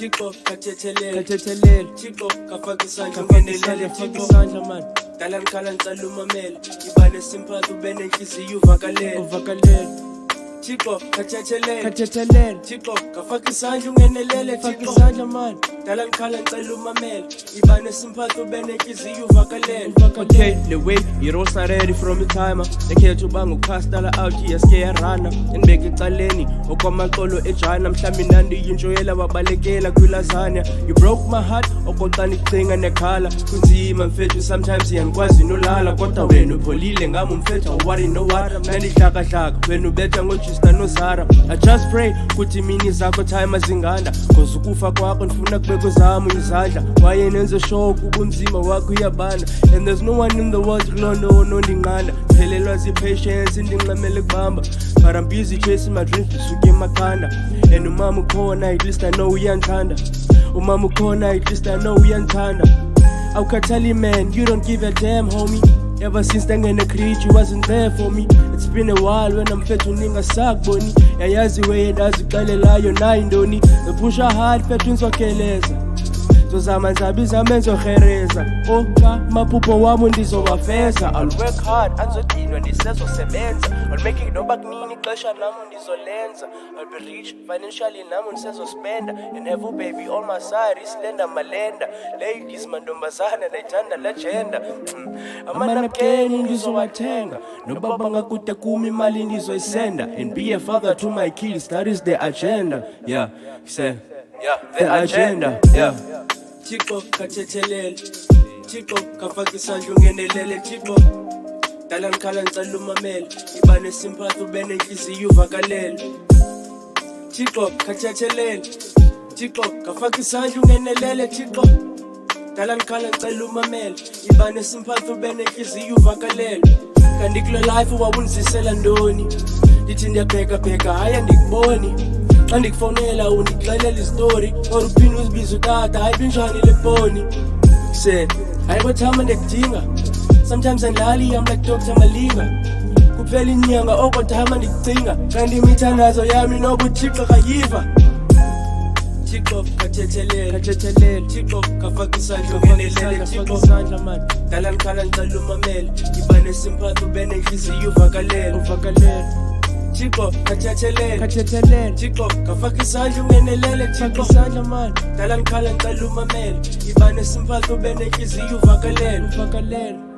Chico kathethelele Chico kafaka isandla ungenelele Chico man dala ngikhala ngicela umamele iba nesympathy ube nenhliziyo uvakalele Chico kathethelele Chico kafaka isandla ungenelele Chico man dala ngikhala ngicela umamele iba nesympathy ube nenhliziyo uvakalele okay the way you're ready from the timer lekhethu banga ukhastala out yeske yarana enibeke ecaleni okwamaqolo ejana mhlawumbe nandi yinjoyela wabalekela kwilazanya you broke my heart okoqana icinga nekhala kunzima mfethu sometimes yanikwazi nolala kodwa wena upholile ngami mfethu awari no what nandihlakahlaka wena ubetha ngojista nozara I just pray kuthi mini zakho time azinganda cause ukufa kwakho ndifuna kubekho zami izandla waye nenze show ubunzima wakho uyabana and there's no one in the world no ndinqanda phelelwa zipatience ndinqamele kubamba but I'm busy chasing my dreams ndisuke emakhanda and umama ukhona at least I know uyandithanda umama ukhona at least I know uyandithanda awukhathali man you don't give a damn homie ever since ndangena creed you wasn't there for me it's been a while when I'm fethu ningasakuboni yayazi weye ndazixelelayo nayi ndoni epusha hard fethu nzokeleza zozama nzabiza menzohereza oka maphupho wami ndizowafeza I'll work hard anzodinwa ndisezosebenza I'll make it noba kunini ixesha nami ndizolenza I'll be rich financially nami ndisezospenda and have a baby on my side islenda malenda ladies mantombazana nayithanda legenda amanapkeni ndizowathenga noba bangakude kumi imali ndizoyisenda and be a father to my kids that is the agenda yeah say the agenda yeah Chico kathethelele Chico kafaka isandla ungenelele Chico dala ngikhala ngicela umamele iba nesympathy ube nenhliziyo uvakalele Chico kathethelele Chico kafaka isandla ungenelele Chico dala ngikhala ngicela umamele iba nesympathy ube nenhliziyo uvakalele kanti kule life wawunzisela ndoni ndithi ndiyabheka haya ndikuboni xa ndikufonela undixelela istory or uphinde uzibiza utata hayi binjani le boni se hayi kwathama ndikudinga sometimes andlali I'm like Dr. Malinga kuphela inyanga okodama ndikucinga kanti imithandazo yami nokuthixo kayiva Chico kathethelele Chico kafaka isandla ungenelele Chico man dala ngikhala ngicela umamele iba nesympathy ube nenhliziyo uvakalele Chico kathethelele Chico kafaka isandla ungenelele Chico man dala ngikhala ngicela umamele iba nesympathy ube nenhliziyo uvakalele